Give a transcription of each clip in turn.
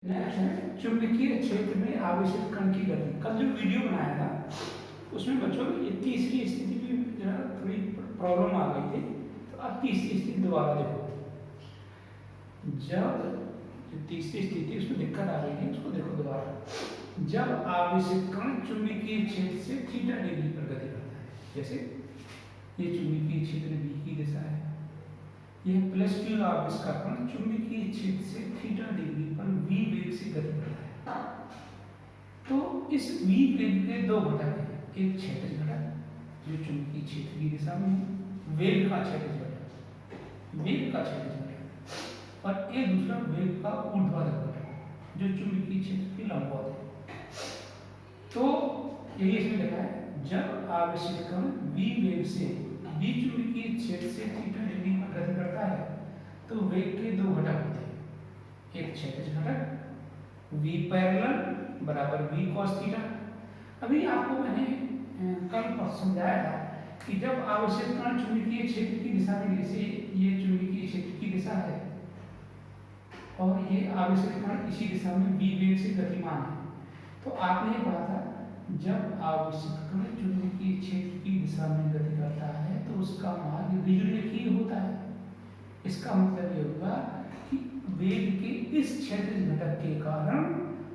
Next है चुंबकीय क्षेत्र में आवेशित कण की गति। कल जो वीडियो बनाया था उसमें बच्चों ये तीसरी स्थिति भी जरा थोड़ी प्रॉब्लम आ गई थी, तो अब तीसरी स्थिति दोबारा देखो। जब जो तीसरी स्थिति उसमें दिक्कत आ रही है उसको देखो दोबारा। जब आवेशित कण चुंबकीय क्षेत्र से थीटा डिग्री पर गति करता है, जैसे ये चुंबकीय क्षेत्र बी की दिशा है, यह प्लस क्यू आवेश का कण चुंबकीय क्षेत्र से थीटा डिग्री पर v वेग से गति करता है। तो इस v वेग के दो घटक हैं, एक क्षैतिज घटक जो चुंबकीय क्षेत्र की दिशा में है, वेग का क्षैतिज घटक, और एक दूसरा वेग का ऊर्ध्वाधर घटक जो चुंबकीय क्षेत्र के लंबवत है। तो यही इसमें लिखा है, जब आवेशित कण v वेग से v चुंबकीय क्षेत्र से थीटा डिग्री पर गति करता है तो वेग के दो घटक होते हैं, एक क्षैतिज घटक v पैरेलल बराबर v cos थीटा। अभी आपको मैंने कल समझाया था कि जब आवेशित कण चुंबकीय क्षेत्र की दिशा में, जैसे ये चुंबकीय क्षेत्र की दिशा है और ये आवेशित कण इसी दिशा में v वेग से गतिमान है, तो आपने ये पढ़ा था जब आवेशित कण चुंबकीय क्षेत्र की दिशा में गति करता है तो उसका मार्ग विजुरेखीय होता है। इसका मतलब ये होगा कि वेग के इस क्षैतिज घटक के कारण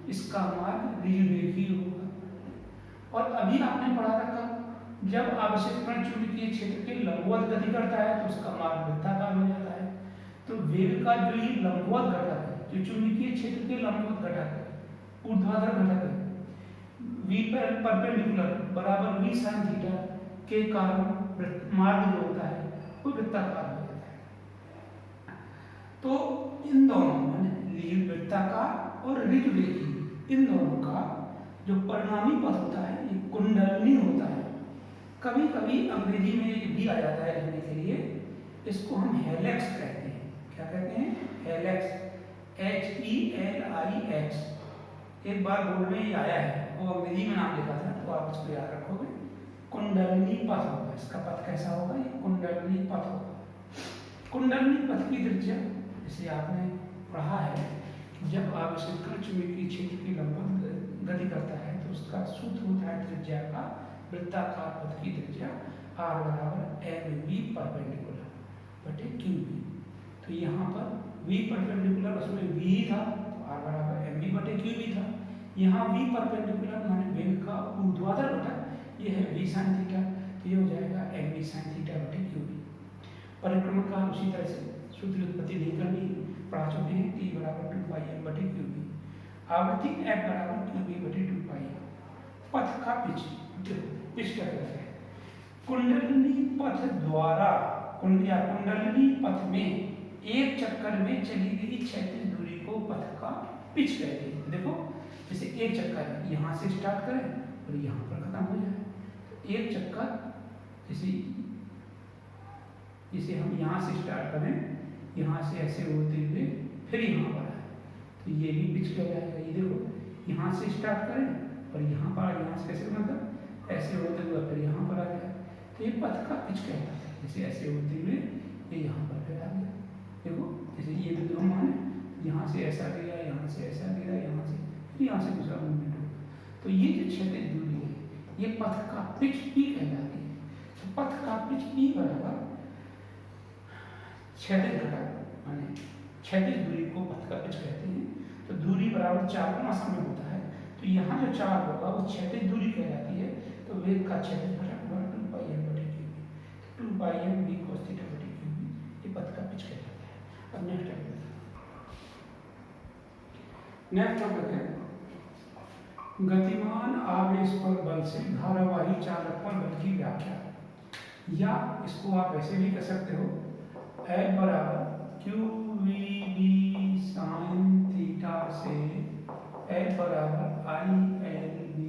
इसका मार्ग विजुरेखीय होगा। और अभी आपने पढ़ा था जब आवेशित कण चुंबकीय क्षेत्र के लंबवत गति करता है तो उसका मार्ग वृत्ताकार हो जाता है। तो वेग का जो ये लंबवत घटक है, जो चुंबकीय क्षेत्र के लंबवत घटक है, ऊर्ध्वाधर घटक है, v परपेंडिकुलर बराबर v sin थीटा के कारण मार्ग जो होता है वो वृत्ताकार हो जाता है। तो इन दोनों वृत्ताकार और ऋजुरेखीय, इन दोनों का जो परिणामी पथ होता है ये कुंडलनी होता है। कभी कभी अंग्रेजी में भी आ जाता है लिखने के लिए, इसको हम हेलेक्स कहते हैं। क्या कहते हैं? Helix, HELIX। एक बार बोर्ड में ही आया है, वो अंग्रेजी में नाम लिखा था, तो आप इसको याद रखोगे। कुंडलनी पथ होगा, इसका पथ कैसा होगा? ये कुंडलनी पथ होगा। कुंडलनी पथ की त्रिज्या, जैसे आपने पढ़ा है, जब आवेशित कण चुंबकीय क्षेत्र की लंबवत गति करता है तो उसका सूत्र होता है त्रिज्या का, वृत्ताकार पथ की त्रिज्या r बराबर mv परपेंडिकुलर बटे qv। तो यहाँ पर v परपेंडिकुलर उसमें v ही था, तो r बराबर mv बटे qv था। यहाँ v परपेंडिकुलर माने वेग का ऊर्ध्वाधर घटक, ये है v sin थीटा, तो ये हो जाएगा mv sin थीटा बटे qv। परिक्रमण का उसी तरह से सूत्र उत्पत्ति नहीं करनी, पढ़ा चुके हैं, t बराबर 2πm बटे qv। आवृत्ति f बराबर qv बटे 2πm। पथ का पिच, पिच क्या कहते हैं? कुंडलनी पथ द्वारा कुंडलनी पथ में एक चक्कर में चली गई क्षैतिज दूरी को पथ का पिच कहते हैं। देखो, जैसे एक चक्कर यहाँ से स्टार्ट करें और यहाँ पर खत्म हो जाए, तो एक चक्कर जैसे हम यहाँ से स्टार्ट करें, यहाँ से ऐसे होते हुए फिर यहाँ पर आए, तो ये भी पिच कहलाएगा। ये देखो, यहाँ से स्टार्ट करें और यहाँ पर, यहाँ से कैसे मतलब ऐसे होते हुए फिर यहाँ पर आ गया, तो ये पथ का पिच कहलाता है। जैसे ऐसे होते हुए ये यहाँ पर फिर आ गया। देखो, जैसे ये बिंदु माने यहाँ से ऐसा गया, यहाँ से ऐसा गया, यहाँ से फिर यहाँ से दूसरा मूवमेंट हो, तो ये जो क्षैतिज दूरी है ये पथ का पिच P कहलाती है। तो पथ का पिच P बराबर क्षैतिज घटक माने क्षैतिज दूरी को पथ का पिच कहते हैं। तो दूरी बराबर 4 गुना समय होता है, तो यहाँ जो 4 होगा वो क्षैतिज दूरी कहलाती है। तो वेग का क्षैतिज घटक 2πm बटे qv, 2πm v cos theta बटे qv, ये पथ का पिच कहलाता है। अब नेक्स्ट टॉपिक है गतिमान आवेश पर बल से धारावाही चालक पर बल की व्याख्या। या इसको आप ऐसे भी कह सकते हो, F बराबर QVB sin थीटा से F बराबर ILV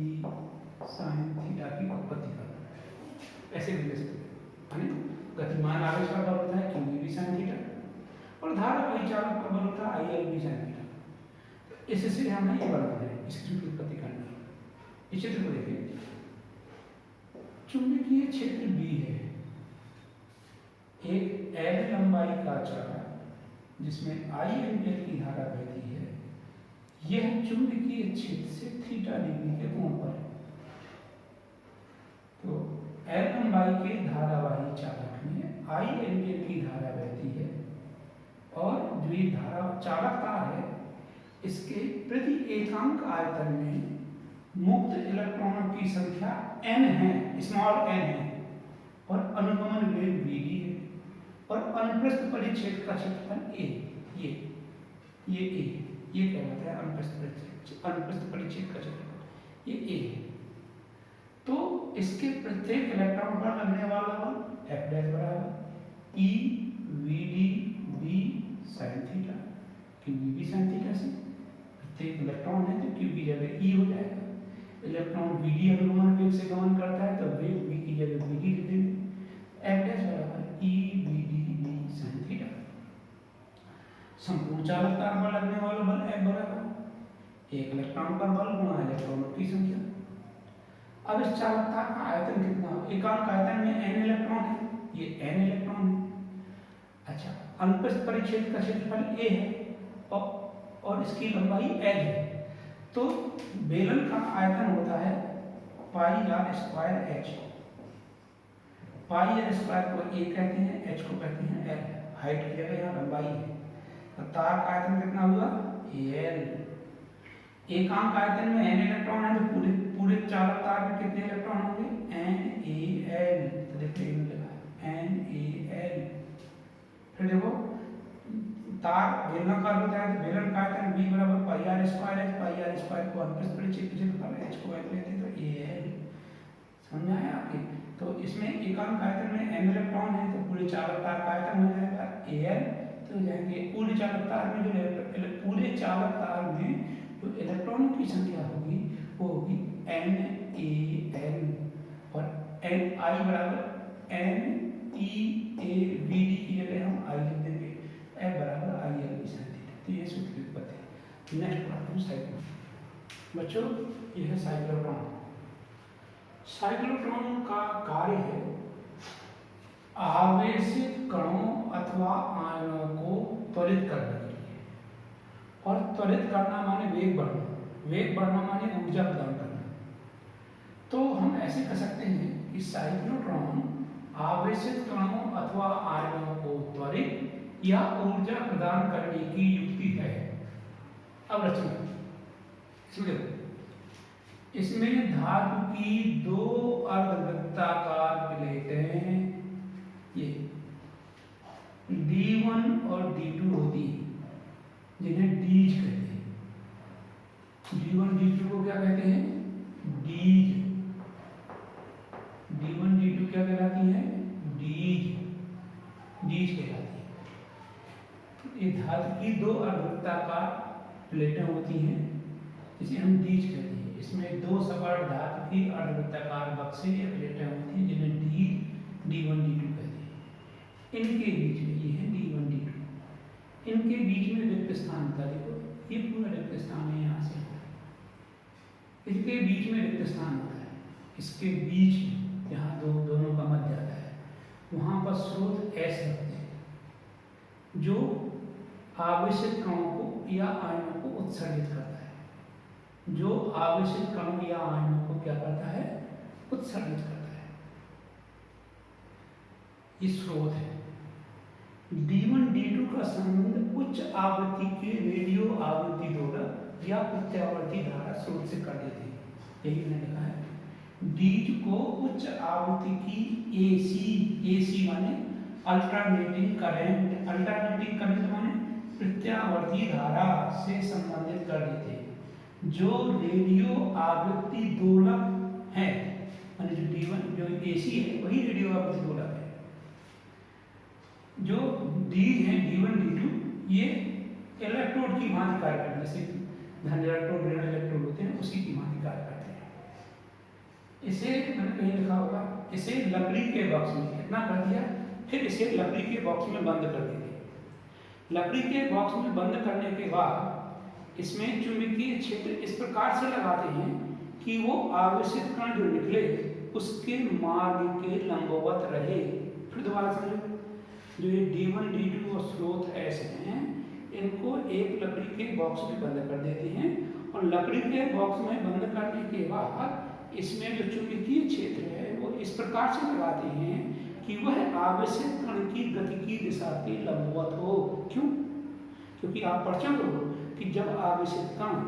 sin थीटा की उत्पत्ति करना, ऐसे भी ले सकते हैं। गतिमान आवेश पर बल होता है QVB sin थीटा और धारावाही चालक पर बल होता है ILV sin थीटा। इससे हमें ये बनाना है, इसकी उत्पत्ति करनी है। इस चित्र को देखिए, चुंबकीय क्षेत्र B है, एक L लंबाई का चालक जिसमें I एम्पीयर की धारा बहती है, यह चुंबकीय क्षेत्र से थीटा डिग्री के कोण पर है। तो L लंबाई के धारावाही चालक में I एम्पीयर की धारा बहती है और जो ये धारा चालक तार है इसके प्रति एकांक आयतन में मुक्त इलेक्ट्रॉनों की संख्या n है, स्मॉल n है, और अनुगमन वेग vd है, और अनुप्रस्थ परिच्छेद का क्षेत्रफल a, ये a, ये क्या होता है अनुप्रस्थ परिच्छेद का क्षेत्रफल, ये a है। तो इसके प्रत्येक इलेक्ट्रॉन पर लगने वाला बल F डैश बराबर E VD V sin theta, क्योंकि V sin थीटा से प्रत्येक इलेक्ट्रॉन है तो Q की जगह E हो जाएगा। इलेक्ट्रॉन VD अनुगमन वेग से गमन करता है तो वेग V की जगह VD लिख देंगे, F डैश बराबर E VD V sin theta. संपूर्ण चालक तार पर लगने वाला बल F बराबर एक इलेक्ट्रॉन पर बल गुणा इलेक्ट्रॉनों की संख्या। अब इस चालक तार का आयतन कितना हो? एकांक आयतन में n इलेक्ट्रॉन है, ये n इलेक्ट्रॉन है। अच्छा, अनुप्रस्थ परिच्छेद का क्षेत्रफल a है और इसकी लंबाई l है। तो बेलन का आयतन होता है pi r square h। Pi r square को a कहते हैं, h को कहते हैं l। हाइट की जगह यहाँ लंबाई है। तो तार का आयतन कितना हुआ? l। एकांक आयतन में n इलेक्ट्रॉन है तो पूरे चालक तार में कितने इलेक्ट्रॉन होंगे? NaL। तो देखिए ये लगा NaL। फिर देखो तार बेलनाकार होता है तो बेलन का आयतन V बराबर पाई आर स्क्वायर है। पाई आर स्क्वायर को अनुप्रस्थ परिच्छेद के क्षेत्रफल h को वैल्यू लेते हैं तो Al। समझ में आया आपके? तो इसमें एकांक आयतन में n इलेक्ट्रॉन है तो पूरे चालक तार का आयतन हो जाएगा Al। तो जाएंगे पूरे चालक तार में जो इलेक्ट्रॉनों की संख्या होगी वो होगी NaL, और I बराबर NeAVD की जगह हम I लिख देंगे, F बराबर IL की sin थीटा। तो ये सूत्र की बात है। Next problem cyclotron. बच्चों ये है साइक्लोट्रॉन। साइक्लोट्रॉन का कार्य है आवेशित कणों अथवा आयनों को त्वरित करने के लिए, और त्वरित करना माने वेग बढ़ना, वेग बढ़ना माने ऊर्जा प्रदान करना। तो हम ऐसे कह सकते हैं कि साइक्लोट्रॉन आवेशित कणों अथवा आयनों को त्वरित या ऊर्जा प्रदान करने की युक्ति है। अब रचना इसमें देखो, इसमें धातु की दो अर्धवृत्ताकार प्लेटें ये D1 और D2 होती है जिन्हें डीज कहते हैं। D1 D2 को क्या कहते हैं? डीज। D1 D2 क्या कहलाती है? डीज, डीज कहलाती है। ये धातु की दो अर्धवृत्ताकार प्लेटें होती हैं जिसे हम डीज कहते हैं। इसमें दो सपाट धातु की अर्धवृत्ताकार बक्से या प्लेटें होती हैं जिन्हें डीज D1 D2 कहते हैं। इनके बीच में ये है D1 D2, इनके बीच में रिक्त स्थान होता है। देखो ये पूरा रिक्त स्थान है, यहाँ से इनके बीच में रिक्त स्थान होता है। इसके बीच में जहाँ दोनों का मध्य आता है वहाँ पर स्रोत S रखते हैं जो आवेशित कणों को या आयनों को उत्सर्जित करता है। जो आवेशित कणों या आयनों को क्या करता है? उत्सर्जित करता है। ये स्रोत है। D1 D2 का संबंध उच्च आवृत्ति के रेडियो आवृत्ति दोलक या प्रत्यावर्ती धारा स्रोत से कर देते हैं। यही मैंने लिखा है। डीज को उच्च आवृत्ति की AC माने अल्टरनेटिंग करंट माने प्रत्यावर्ती धारा से संबंधित कर देते हैं। जो रेडियो आवृत्ति दोलक है माने जो D1 जो AC है वही रेडियो आवृत्ति दोलक है। जो डीज है D1 D2 ये इलेक्ट्रोड की भांति कार्य करते हैं, जैसे धन इलेक्ट्रोड ऋण इलेक्ट्रोड होते हैं उसी की भांति कार्य करते हैं। इसे मैंने कहीं लिखा होगा, इसे लकड़ी के बॉक्स में इतना कर दिया, फिर इसे लकड़ी के बॉक्स में बंद कर देंगे। लकड़ी के बॉक्स में बंद करने के बाद इसमें चुंबकीय क्षेत्र इस प्रकार से लगाते हैं कि वो आवेशित कण जो निकले उसके मार्ग के लंबवत रहे। फिर दोबारा समझो, जो ये D1 D2 और स्रोत S हैं इनको एक लकड़ी के बॉक्स में बंद कर देते हैं और लकड़ी के बॉक्स में बंद करने के बाद इसमें जो चुंबकीय क्षेत्र है वो इस प्रकार से लगाते हैं कि वह आवेशित कण की गति की दिशा के लंबवत हो। क्यों? क्योंकि आप पढ़ चुके हो कि जब आवेशित कण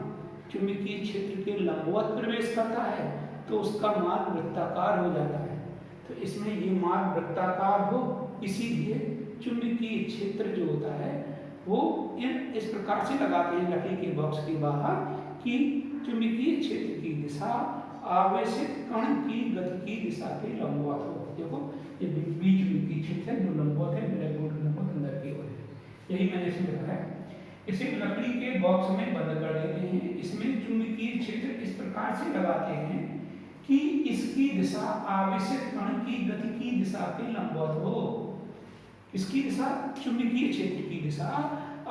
चुंबकीय क्षेत्र के लंबवत प्रवेश करता है तो उसका मार्ग वृत्ताकार हो जाता है। तो इसमें ये मार्ग वृत्ताकार हो, इसीलिए चुंबकीय क्षेत्र जो होता है वो इस प्रकार से लगाते हैं लकड़ी के बॉक्स के बाहर कि चुंबकीय क्षेत्र की दिशा आवेशित कण की गति की दिशा के लंबवत हो। देखो ये बीच चुंबकीय क्षेत्र है जो लंबवत है, ब्लैक बोर्ड लंबवत अंदर की ओर है, यही मैंने इसमें लिखा है। इसे लकड़ी के बॉक्स में बंद कर देते हैं। इसमें चुंबकीय क्षेत्र इस प्रकार से लगाते हैं कि इसकी दिशा आवेशित कण की गति की दिशा के लंबवत हो। इसकी दिशा चुंबकीय क्षेत्र की दिशा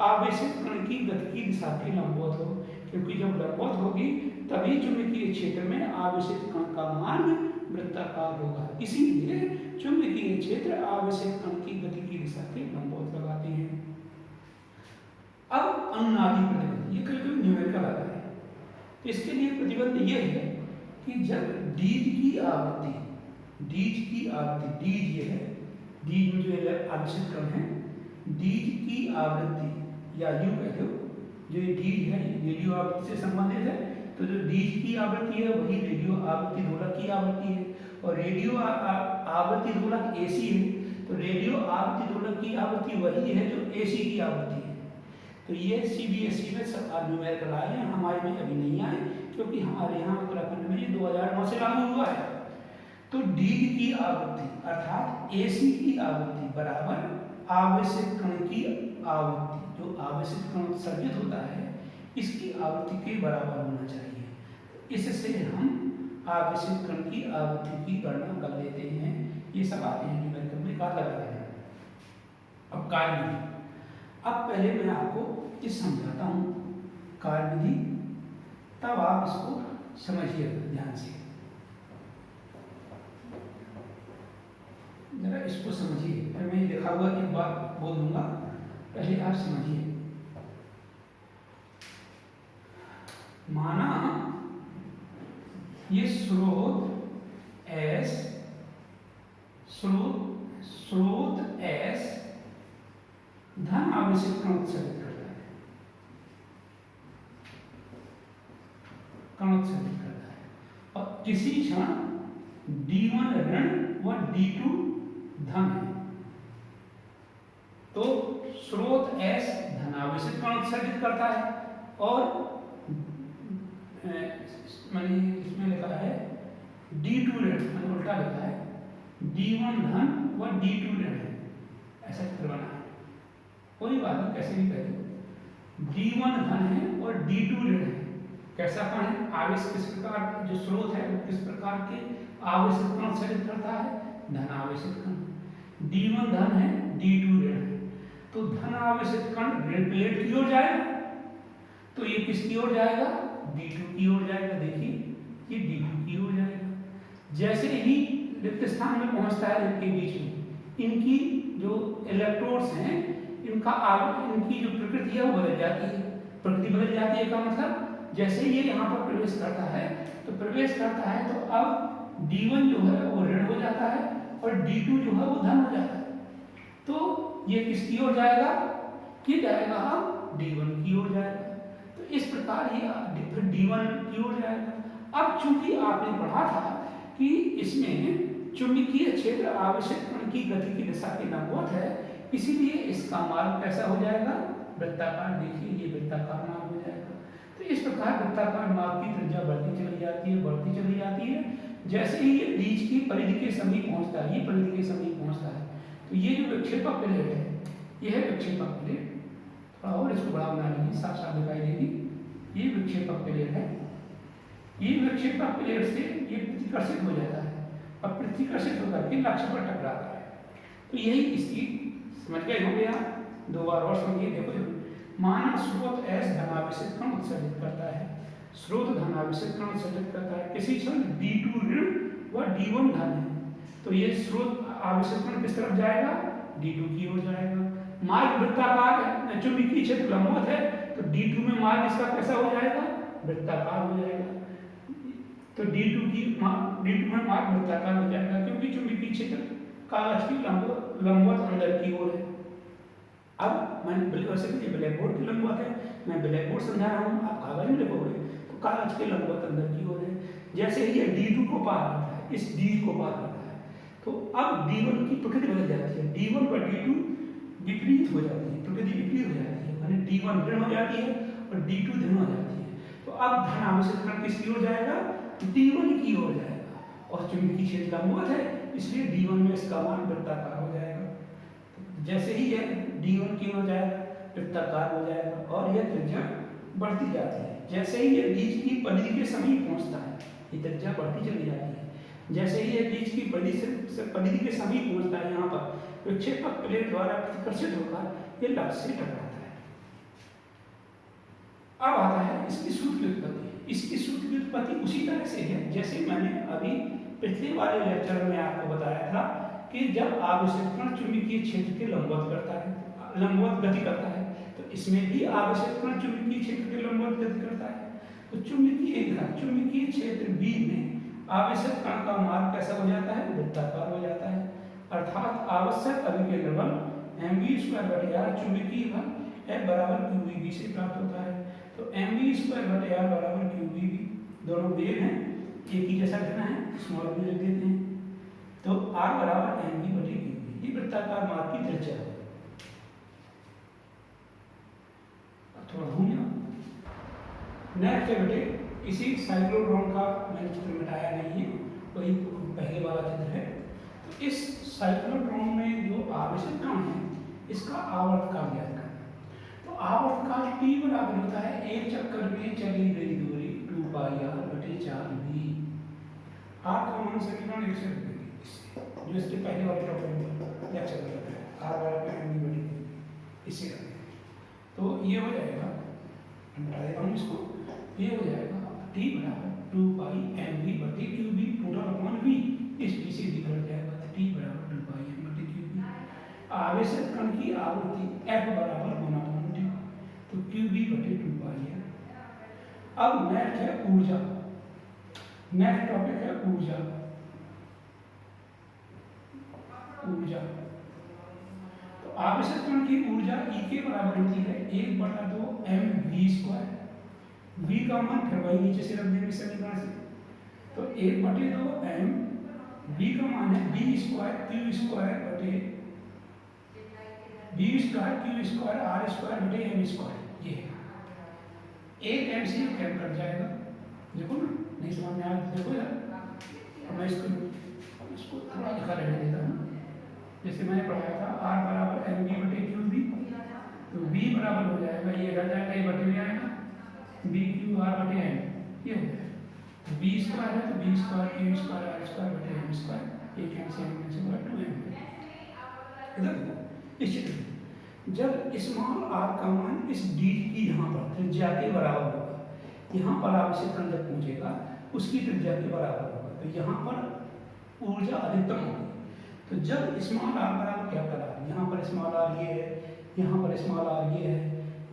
आवेशित कण की गति की दिशा के लंबवत हो, क्योंकि जब लंबवत होगी तभी चुंबकीय क्षेत्र में आवेशित कण का मार्ग वृत्ताकार होगा। इसीलिए चुंबकीय क्षेत्र आवेशित कण की गति की दिशा के लंबवत लगाते हैं। अब अनुनादी प्रतिबंध, ये कभी न्यूमेरिकल आता है, तो इसके लिए प्रतिबंध ये है कि जब डीज की आवृत्ति, डीज ये है, डीज में जो आवेशित कण है, डीज की आवृत्ति या यूं कह लो जो ये डीज है रेडियो आवृत्ति से संबंधित है, तो जो डीज की आवृत्ति है वही रेडियो आवृत्ति दोलक की आवृत्ति है, और रेडियो आवृत्ति दोलक एसी है, तो रेडियो आवृत्ति दोलक की आवृत्ति वही है जो एसी की आवृत्ति है। तो ये सीबीएसई में सब न्यूमेरिकल आए हैं, हमारे में अभी नहीं आए क्योंकि हमारे यहाँ उत्तराखंड में ये 2009 से लागू हुआ है। तो डीज की आवृत्ति अर्थात एसी की आवृत्ति बराबर आवेशित कण की आवृत्ति, जो आवेशित कण उत्सर्जित होता है इसकी आवृत्ति के बराबर होना चाहिए। इससे हम आवेशित कण की आवृत्ति की गणना कर लेते हैं। ये सब आते हैं न्यूमेरिकल में, कार्य लगाते हैं। अब कार्यविधि, अब पहले मैं आपको इस समझाता हूँ कार्यविधि, तब आप इसको समझिए ध्यान से, जरा इसको समझिए। फिर मैं लिखा हुआ एक बात बोल दूंगा, पहले आप समझिए। माना ये स्रोत एस, स्रोत एस धन आवेशित कण उत्सर्जित करता है, कण उत्सर्जित करता है, और किसी क्षण D1 ऋण व D2 धन है, तो स्रोत S धनावेशित कण उत्सर्जित करता है और मैंने इसमें लिखा है D2 ऋण, मैंने उल्टा लिखा है D1 धन व D2 ऋण है, ऐसा चित्र बना है। कोई बात नहीं, कैसे भी करें, D1 धन है और D2 ऋण है। कैसा कण है, आवेश किस प्रकार, जो स्रोत है वो किस प्रकार के आवेशित कण उत्सर्जित करता है, धन आवेशित कण। D1 धन है, D2 ऋण है, तो धन आवेशित कण ऋण प्लेट की ओर जाएगा, तो ये किसकी ओर जाएगा, D2 की ओर जाएगा। देखिए ये D2 की ओर जाएगा। जैसे ही रिक्त स्थान में पहुंचता है इनके बीच में, इनकी जो इलेक्ट्रोड्स हैं इनकी जो प्रकृति है वो बदल जाती है। प्रकृति बदल जाती है का मतलब जैसे ये यहाँ पर प्रवेश करता है तो अब D1 जो है वो ऋण हो जाता है और D2 जो है वो धन हो जाता है। तो ये किसकी ओर जाएगा, ये जाएगा अब D1 की ओर जाएगा। तो इस प्रकार ये फिर D1 की ओर जाएगा। अब चूंकि आपने पढ़ा था कि इसमें चुंबकीय क्षेत्र आवेशित कण की गति की दिशा के लंबवत है, इसीलिए इसका मार्ग कैसा हो जाएगा, वृत्ताकार। देखिए ये वृत्ताकार मार्ग हो जाएगा। तो इस प्रकार वृत्ताकार मार्ग की त्रिज्या बढ़ती चली जाती है। जैसे ही ये बीच की परिधि के समीप पहुंचता है, ये परिधि के समीप पहुंचता है, तो ये जो विक्षेपक प्लेट है, ये है विक्षेपक प्लेट। थोड़ा और इसको बड़ा बना लीजिए, साफ साफ दिखाई देगी। ये विक्षेपक प्लेट है, ये विक्षेपक प्लेट से ये प्रतिकर्षित हो जाता है और प्रतिकर्षित होकर के लक्ष्य पर टकराता है। तो यही स्थिति समझ गए होंगे आप। दो बार और समझिए। देखो माना स्रोत S धनावेशित कण उत्सर्जित करता है, स्रोत धनावेशित कण उत्सर्जित करता है, किसी क्षण D2 ऋण व D1 धन है, तो ये स्रोत आवेशित कण किस तरफ जाएगा, D2 की ओर जाएगा। मार्ग वृत्ताकार है, चुंबकीय क्षेत्र लंबवत है, तो D2 में मार्ग इसका कैसा हो जाएगा, वृत्ताकार हो जाएगा। तो D2 में मार्ग वृत्ताकार हो जाएगा, क्योंकि चुंबकीय क्षेत्र कागज की लंबवत अंदर की ओर है। अब मैंने वैसे ब्लैक बोर्ड की लंबवत है, मैं ब्लैक बोर्ड समझा रहा हूँ, आप कागज में लिखोगे तो कागज के लंबवत अंदर की ओर है। जैसे ही ये D2 को पार करता है, इस D को पार करता है, तो अब D1 की प्रकृति बदल जाती है, D1 पर D2 विपरीत हो जाती है, प्रकृति विपरीत हो जाती है, यानी D1 ऋण हो जाती है और D2 धन हो जाती है। तो अब धन आवेशित कण किसकी ओर जाएगा, D1 की ओर जाएगा, और चुंबकीय क्षेत्र लंबवत है, इसलिए D1 में इसका मान वृत्ताकार हो जाएगा। जैसे ही यह D1 की ओर जाएगा, वृत्ताकार हो जाएगा, और यह त्रिज्या बढ़ती जाती है। जैसे ही यह बीज की परिधि के समीप पहुंचता है, ये त्रिज्या बढ़ती चली जाती है। जैसे ही यह बीज की परिधि के समीप पहुंचता है, यहाँ पर विक्षेपक प्लेट द्वारा प्रतिकर्षित होकर यह लक्ष्य से टकराता है। अब आता है इसकी सूत्र की उत्पत्ति। इसकी सूत्र की उत्पत्ति उसी तरह से है जैसे मैंने अभी पिछले वाले लेक्चर में आपको बताया था कि जब आवेशित कण चुंबकीय क्षेत्र के लंबवत करता है, लंबवत गति करता है, तो इसमें भी आवेशित कण चुंबकीय क्षेत्र के लंबवत गति करता है। तो चुंबकीय क्षेत्र B में आवेशित कण का मार्ग कैसा हो जाता है, वृत्ताकार हो जाता है, अर्थात आवश्यक अभिकेंद्र बल mv²/r चुंबकीय बल F बराबर qvb से प्राप्त होता है। तो mv²/r बराबर qvb, दोनों वेग हैं, एक ही जैसा लिखना है, स्मॉल v लिख देते हैं। तो r बराबर mv/qv, ये वृत्ताकार मार्ग की त्रिज्या है। थोड़ा घूम जाओ। नेक्स्ट है बेटे, इसी साइक्लोट्रॉन का मैंने चित्र मिटाया नहीं है, वही पहले वाला चित्र है। तो इस साइक्लोट्रॉन में जो आवेशित कण है, इसका आवर्तकाल ज्ञात करना। तो आवर्तकाल T बराबर होता है एक चक्कर में चली गई दूरी 2πr/4v। r का मान समीकरण 1 से रखेंगे, जो इसके पहले वाले टॉपिक में लेक्चर में है, r बराबर mv/, इससे करेंगे। तो ये हो जाएगा, मिटा देता हूँ इसको, ये हो जाएगा T बराबर 2πmv/qb टोटल अपॉन v, इस v से भी घट जाएगा, तो T बराबर 2πm/qb। आवेशित कण की आवृत्ति F बराबर 1/T, तो qb/2πm। अब नेक्स्ट है ऊर्जा, नेक्स्ट टॉपिक है ऊर्जा। तो आवेशित कण की ऊर्जा E के बराबर होती है 1/2 mv²। v का मान फिर वही नीचे से रख देंगे समीकरण से, तो 1/2 m, v का मान है v² q²r²m², ये है। एक m से कैंसिल कट जाएगा, देखो ना, नहीं समझ में आया देखो यार। मैं इसको थोड़ा लिखा रहने देता हूँ, जैसे मैंने पढ़ाया था r बराबर mv/qb, तो v बराबर हो जाएगा, ये रह जाएगा, ये बटे में आएगा bqr/m, ये हो जाएगा। तो b² है तो b² q²r²/m², एक m से m से 2m। इधर देखो, इस चित्र में जब स्मॉल r का मान इस d की यहाँ पर त्रिज्या के बराबर होगा, यहाँ पर आवेशित कण जब पहुँचेगा उसकी त्रिज्या के बराबर होगा, तो यहाँ पर ऊर्जा अधिकतम होगी। तो जब स्मॉल r बराबर कैपिटल R, यहाँ पर स्मॉल r ये है, यहाँ पर स्मॉल r ये है,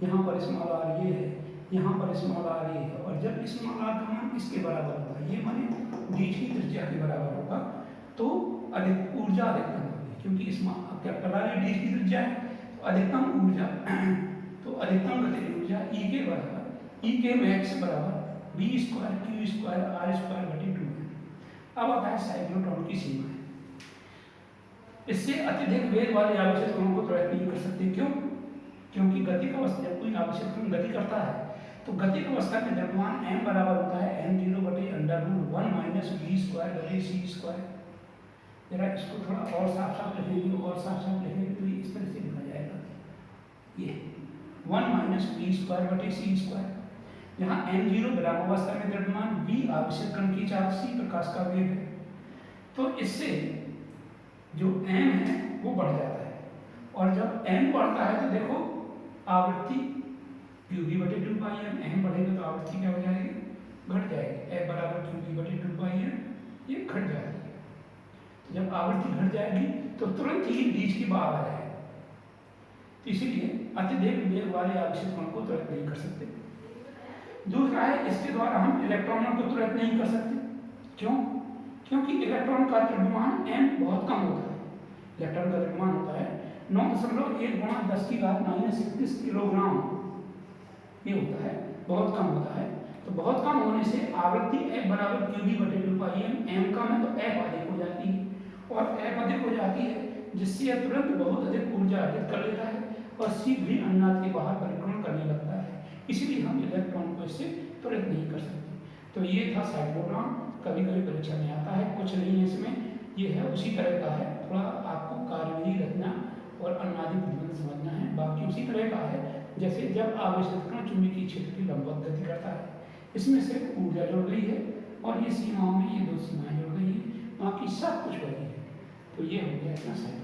यहाँ पर स्मॉल r ये है, यहाँ पर स्मॉल r ये है, और जब स्मॉल r का मान इसके बराबर होगा, ये माने d की त्रिज्या के बराबर होगा, तो अधिक ऊर्जा अधिकतम होगी, क्योंकि स्मॉल कैपिटल R d की त्रिज्या है, तो अधिकतम ऊर्जा, तो अधिकतम गतिज ऊर्जा E के बराबर, E के मैक्स बराबर v² q²r²/2 है। अब आता है साइक्लोट्रॉन की सीमा। इससे अत्यधिक वेग वाले आवेशित कणों को त्वरित नहीं कर सकते, क्यों? क्योंकि गतिक अवस्था, जब कोई आवेशित कण गति करता है तो गतिक अवस्था में द्रव्यमान m बराबर होता है m0/√1 - v²/c²। जरा इसको थोड़ा और साफ लिखेंगे, और साफ लिखेंगे तो इस तरह से लिखा जाएगा, ये 1 - v²/c²। यहाँ m0 विरामावस्था में द्रव्यमान, v आवेशित कण की चार्ज, c प्रकाश का वेग है। तो इससे जो m है वो बढ़ जाता है, और जब m बढ़ता है तो देखो आवृत्ति qb/2πm, m बढ़ेगा तो आवृत्ति क्या हो जाएगी, घट जाएगी, F बराबर qb/2πm, ये घट जाएगी। तो जब आवृत्ति घट जाएगी तो तुरंत ही बीच की बाहर आ जाएगी। तो इसीलिए अत्यधिक वेग वाले आवेशित कण को त्वरित नहीं कर सकते। दूसरा है, इसके द्वारा हम इलेक्ट्रॉनों को त्वरित नहीं कर सकते। क्यों? क्योंकि इलेक्ट्रॉन का द्रव्यमान m बहुत कम होता है। इलेक्ट्रॉन का द्रव्यमान होता है 9.1 गुणा 10⁻⁻31 किलोग्राम, ये होता है, बहुत कम होता है। तो बहुत कम होने से आवृत्ति F बराबर qv/2πm, m कम है तो F अधिक हो जाती है, और F अधिक हो जाती है जिससे यह तुरंत बहुत अधिक ऊर्जा अर्जित कर लेता है और शीघ्र ही अन्नाद के बाहर परिक्रमण करने लगता है। इसीलिए हम इलेक्ट्रॉन को इससे त्वरित नहीं कर सकते। तो ये था साइक्लोट्रॉन, कभी कभी परीक्षा में आता है, कुछ नहीं है इसमें, ये है उसी तरह का है, थोड़ा आपको कार्यविधि रचना और अन्नादि प्रतिबंध समझना है, बाकी उसी तरह का है जैसे जब आवेशित कण चुंबकीय क्षेत्र की लंबवत गति करता है। इसमें सिर्फ ऊर्जा जुड़ गई है और ये सीमाओं में ये दो सीमाएं जुड़ गई हैं, बाकी सब कुछ वही है। तो ये हो गया इतना साइक्लोट्रॉन।